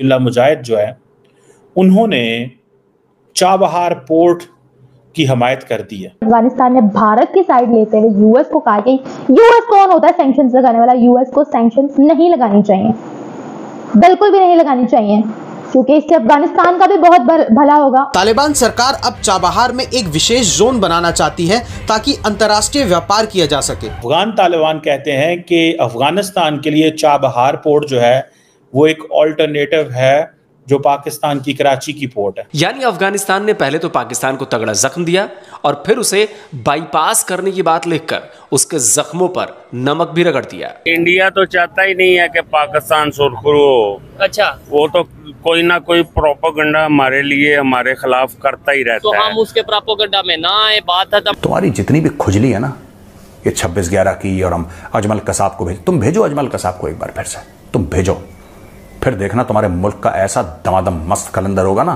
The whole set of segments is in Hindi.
अब्दुल्ला मुजाहिद जो है उन्होंने चाबहार पोर्ट की हमायत कर दी है। अफगानिस्तान ने भारत की साइड लेते हुए यूएस को कहा कि यूएस कौन होता है सैंक्शंस लगाने वाला, यूएस को सैंक्शंस नहीं लगानी चाहिए, बिल्कुल भी नहीं लगानी चाहिए, क्योंकि इससे अफगानिस्तान का भी बहुत भला होगा। तालिबान सरकार अब चाबहार में एक विशेष जोन बनाना चाहती है ताकि अंतर्राष्ट्रीय व्यापार किया जा सके। अफगान तालिबान कहते हैं कि अफगानिस्तान के लिए चाबहार पोर्ट जो है वो एक ऑल्टरनेटिव है जो पाकिस्तान की कराची की पोर्ट है। यानी अफगानिस्तान ने पहले तो पाकिस्तान को तगड़ा जख्म दिया और फिर उसे बाईपास करने की बात लिखकर उसके जख्मों पर नमक भी रगड़ दिया। इंडिया तो चाहता ही नहीं है कि पाकिस्तान सुरखरू हो। अच्छा, वो तो कोई ना कोई प्रोपेगेंडा हमारे लिए हमारे खिलाफ करता ही रहता है। तो हम उसके प्रोपेगेंडा में ना आए, बात है तब। तुम्हारी जितनी भी खुजली है ना, ये 26/11 की, और हम अजमल कसाब को तुम भेजो अजमल कसाब को एक बार फिर से तुम भेजो, फिर देखना तुम्हारे मुल्क का ऐसा दमादम मस्त कलंदर होगा ना,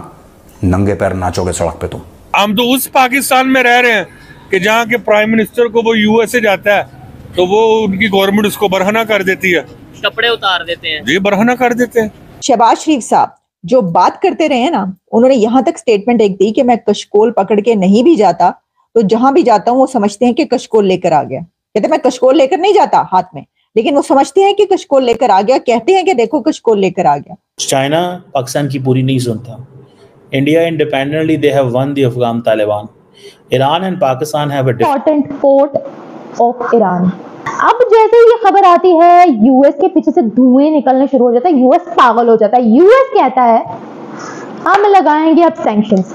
नंगे पैर नाचोगे सड़क पे तुम। हम तो उस पाकिस्तान में रह रहे हैं कि जहाँ के प्राइम मिनिस्टर को वो यूएसए जाता है तो वो उनकी गवर्नमेंट उसको बरहना कर देती है, कपड़े उतार देते हैं जी, बरहना कर देते हैं। शहबाज शरीफ साहब जो बात करते रहे ना, उन्होंने यहाँ तक स्टेटमेंट एक दी कि मैं कशकोल पकड़ के नहीं भी जाता तो जहां भी जाता हूँ वो समझते हैं कि कशकोल लेकर आ गया। कहते मैं कशकोल लेकर नहीं जाता हाथ में, लेकिन वो समझते हैं कि कशकोल लेकर आ गया, कहते हैं कि देखो कशकोल लेकर आ गया। चाइना पाकिस्तान की पूरी नहीं सुनता। India independently they have one the Afghan Taliban. Iran and Pakistan have a important port of Iran. अब जैसे ये खबर आती है यूएस के पीछे से धुएं निकलने शुरू हो जाता है, यूएस पागल हो जाता है। यूएस कहता है हम लगाएंगे अब सैंक्शंस।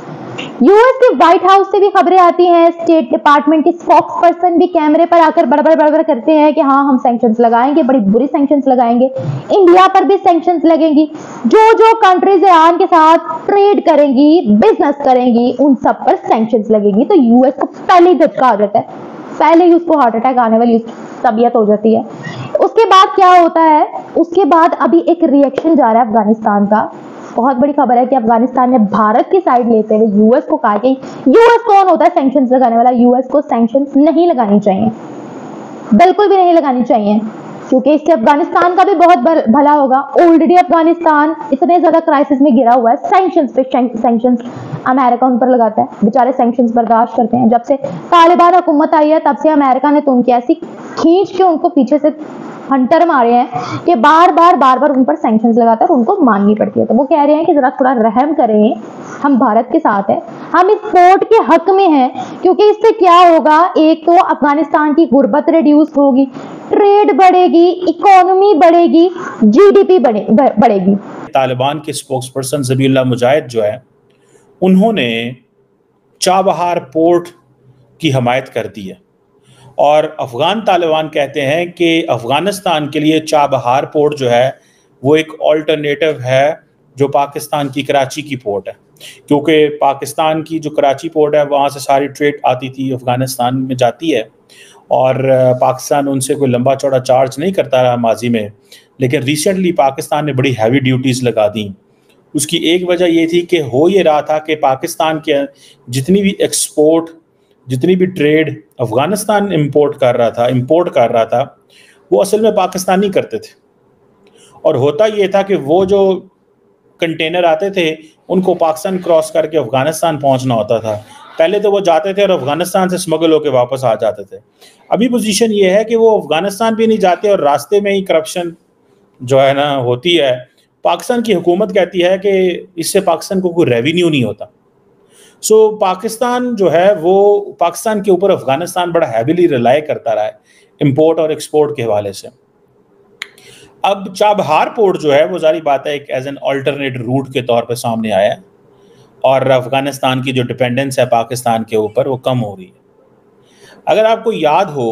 यूएस के व्हाइट हाउस से भी खबरें आती हैं, स्टेट डिपार्टमेंट के स्पोक्स पर्सन भी कैमरे पर आकर बड़बड़ करते हैं कि हाँ हम सैंक्शंस लगाएंगे, बड़ी बुरी सैंक्शंस लगाएंगे, इंडिया पर भी सैंक्शंस लगेंगी, जो कंट्रीज ईरान के साथ ट्रेड करेंगी, बिजनेस करेंगी, उन सब पर सैंक्शंस लगेगी। तो यूएस को पहले ही झटका आ जाता है, पहले ही उसको हार्ट अटैक आने वाली तबीयत हो जाती है। उसके बाद क्या होता है, उसके बाद अभी एक रिएक्शन जा रहा है अफगानिस्तान का। बहुत बड़ी खबर है कि अफगानिस्तान ने भारत की साइड लेते हुए यूएस को कहा कि यूएस कौन होता है सैंक्शंस लगाने वाला, यूएस को सैंक्शंस नहीं लगानी चाहिए, बिल्कुल भी नहीं लगानी चाहिए, क्योंकि इससे अफगानिस्तान का भी बहुत भला होगा। ऑलरेडी अफगानिस्तान इतने ज्यादा क्राइसिस में गिरा हुआ है, सैंक्शंस पे सैंक्शंस अमेरिका उन पर लगाता है, बेचारे सैंक्शंस बर्दाश्त करते हैं। जब से तालिबान हुकूमत आई है तब से अमेरिका ने तो उनकी ऐसी खींच के उनको पीछे से हंटर मारे हैं कि बार बार उन पर सैंक्शंस लगाता है और उनको माननी पड़ती है। तो वो कह रहे हैं कि जरा थोड़ा रहम करें, हम भारत के साथ हैं, हम इस पोर्ट के हक में हैं, क्योंकि इससे क्या होगा, एक तो अफगानिस्तान की गुर्बत रिड्यूस होगी, ट्रेड बढ़ेगी, इकोनॉमी बढ़ेगी, जीडीपी बढ़ेगी। तालिबान के स्पोक्स पर्सन ज़बीहुल्लाह मुजाहिद जो है उन्होंने चाबहार पोर्ट की हमायत कर दी है और अफगान तालिबान कहते हैं कि अफगानिस्तान के लिए चाबहार पोर्ट जो है वो एक ऑल्टरनेटिव है जो पाकिस्तान की कराची की पोर्ट है, क्योंकि पाकिस्तान की जो कराची पोर्ट है वहाँ से सारी ट्रेड आती थी अफगानिस्तान में जाती है और पाकिस्तान उनसे कोई लंबा चौड़ा चार्ज नहीं करता रहा माजी में, लेकिन रिसेंटली पाकिस्तान ने बड़ी हैवी ड्यूटीज़ लगा दी। उसकी एक वजह ये थी कि हो ये रहा था कि पाकिस्तान के जितनी भी एक्सपोर्ट, जितनी भी ट्रेड अफगानिस्तान इंपोर्ट कर रहा था वो असल में पाकिस्तानी करते थे। और होता ये था कि वो जो कंटेनर आते थे उनको पाकिस्तान क्रॉस करके अफगानिस्तान पहुंचना होता था। पहले तो वो जाते थे और अफगानिस्तान से स्मगल होकर वापस आ जाते थे। अभी पोजीशन ये है कि वो अफगानिस्तान भी नहीं जाते और रास्ते में ही करप्शन जो है ना होती है। पाकिस्तान की हुकूमत कहती है कि इससे पाकिस्तान को कोई रेवेन्यू नहीं होता। सो पाकिस्तान जो है वो पाकिस्तान के ऊपर अफगानिस्तान बड़ा हैवीली रिलाई करता रहा है इंपोर्ट और एक्सपोर्ट के हवाले से। अब चाबहार पोर्ट जो है वो जारी बात है एक एज एन अल्टरनेट रूट के तौर पे सामने आया है और अफगानिस्तान की जो डिपेंडेंस है पाकिस्तान के ऊपर वो कम हो रही है। अगर आपको याद हो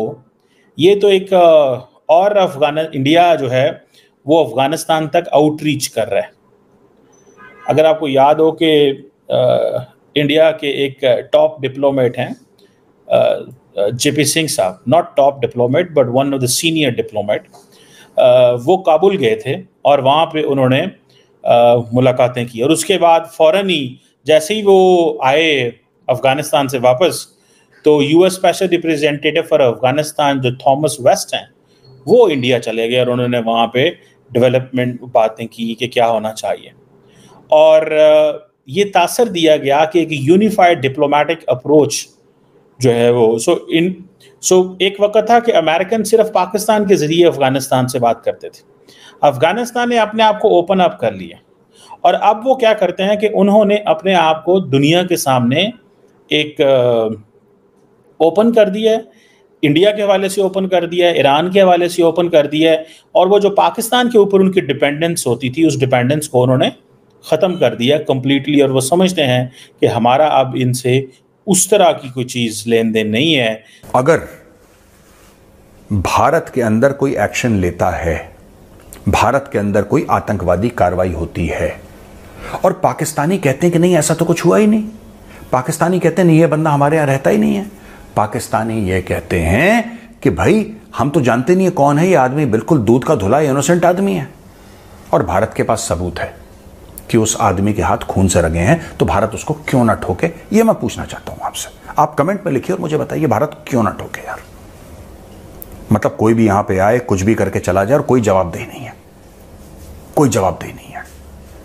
ये तो एक और इंडिया जो है वो अफगानिस्तान तक आउटरीच कर रहा है। अगर आपको याद हो कि इंडिया के एक टॉप डिप्लोमेट हैं जेपी सिंह साहब, not top diplomat but one of the senior diplomat, वो काबुल गए थे और वहाँ पे उन्होंने मुलाकातें की और उसके बाद फ़ौरन ही जैसे ही वो आए अफ़गानिस्तान से वापस तो US special representative for Afghanistan जो थॉमस वेस्ट हैं वो इंडिया चले गए और उन्होंने वहाँ पे डेवलपमेंट बातें की कि क्या होना चाहिए। और ये तासर दिया गया कि एक यूनिफाइड डिप्लोमेटिक अप्रोच जो है वो एक वक्त था कि अमेरिकन सिर्फ पाकिस्तान के ज़रिए अफ़गानिस्तान से बात करते थे। अफ़गानिस्तान ने अपने आप को ओपन अप कर लिया और अब वो क्या करते हैं कि उन्होंने अपने आप को दुनिया के सामने एक ओपन कर दिया है, इंडिया के हवाले से ओपन कर दिया है, ईरान के हवाले से ओपन कर दिया है, और वो जो पाकिस्तान के ऊपर उनकी डिपेंडेंस होती थी उस डिपेंडेंस को उन्होंने ख़त्म कर दिया कम्प्लीटली। और वो समझते हैं कि हमारा अब इनसे उस तरह की कोई चीज़ लेन देन नहीं है। अगर भारत के अंदर कोई एक्शन लेता है, भारत के अंदर कोई आतंकवादी कार्रवाई होती है और पाकिस्तानी कहते हैं कि नहीं ऐसा तो कुछ हुआ ही नहीं, पाकिस्तानी कहते हैं नहीं ये बंदा हमारे यहाँ रहता ही नहीं है, पाकिस्तानी ये कहते हैं कि भाई हम तो जानते नहीं है कौन है ये आदमी, बिल्कुल दूध का धुला इनोसेंट आदमी है, और भारत के पास सबूत है कि उस आदमी के हाथ खून से रंगे हैं, तो भारत उसको क्यों ना ठोके? ये मैं पूछना चाहता हूं आपसे। आप कमेंट में लिखिए और मुझे बताइए भारत क्यों ना ठोके यार। मतलब कोई भी यहां पे आए कुछ भी करके चला जाए और कोई जवाबदेही नहीं है, कोई जवाबदेही नहीं है।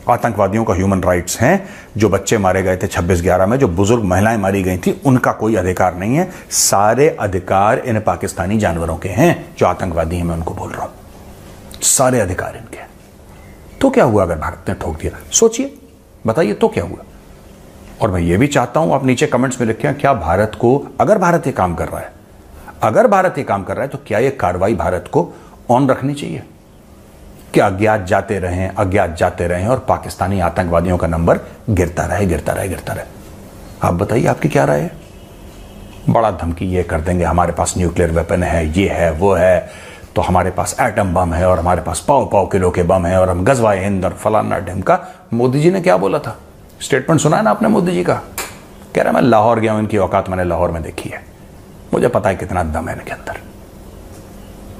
आतंकवादियों का ह्यूमन राइट्स हैं, जो बच्चे मारे गए थे 26/11 में, जो बुजुर्ग महिलाएं मारी गई थी, उनका कोई अधिकार नहीं है। सारे अधिकार इन पाकिस्तानी जानवरों के हैं जो आतंकवादी हैं, मैं उनको बोल रहा हूं, सारे अधिकार इनके हैं। तो क्या हुआ अगर भारत ने ठोक दिया? सोचिए, बताइए तो क्या हुआ। और मैं ये भी चाहता हूं आप नीचे कमेंट्स में लिखें, क्या भारत को, अगर भारत ये काम कर रहा है, अगर भारत ये काम कर रहा है, तो क्या ये कार्रवाई भारत को ऑन रखनी चाहिए कि अज्ञात जाते रहें और पाकिस्तानी आतंकवादियों का नंबर गिरता रहे। आप बताइए आपकी क्या राय है? बड़ा धमकी ये कर देंगे हमारे पास न्यूक्लियर वेपन है, ये है वो है, तो हमारे पास एटम बम है और हमारे पास पाव किलो के बम है और हम गजवाए हिंद और फलाना ढिमका। मोदी जी ने क्या बोला था? स्टेटमेंट सुना है ना आपने मोदी जी का? कह रहा मैं लाहौर गया हूं, इनकी औकात मैंने लाहौर में देखी है, मुझे पता है कितना दम है इनके अंदर।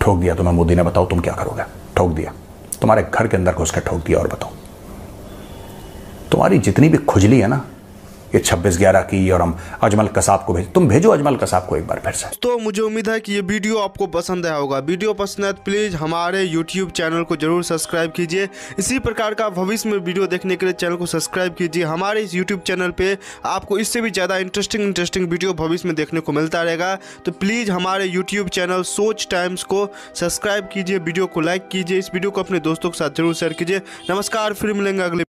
ठोक दिया तुम्हें मोदी ने, बताओ तुम क्या करोगे? ठोक दिया, तुम्हारे घर के अंदर घुस के ठोक दिया, और बताओ तुम्हारी जितनी भी खुजली है ना ये 26/11 की, और हम अजमल कसाब को तुम भेजो अजमल कसाब को एक बार फिर से। तो मुझे उम्मीद है कि ये वीडियो आपको पसंद आया होगा। वीडियो पसंद है तो प्लीज़ हमारे YouTube चैनल को जरूर सब्सक्राइब कीजिए। इसी प्रकार का भविष्य में वीडियो देखने के लिए चैनल को सब्सक्राइब कीजिए। हमारे इस YouTube चैनल पे आपको इससे भी ज़्यादा इंटरेस्टिंग वीडियो भविष्य में देखने को मिलता रहेगा। तो प्लीज़ हमारे YouTube चैनल सोच टाइम्स को सब्सक्राइब कीजिए, वीडियो को लाइक कीजिए, इस वीडियो को अपने दोस्तों के साथ जरूर शेयर कीजिए। नमस्कार, फिर मिलेंगे अगले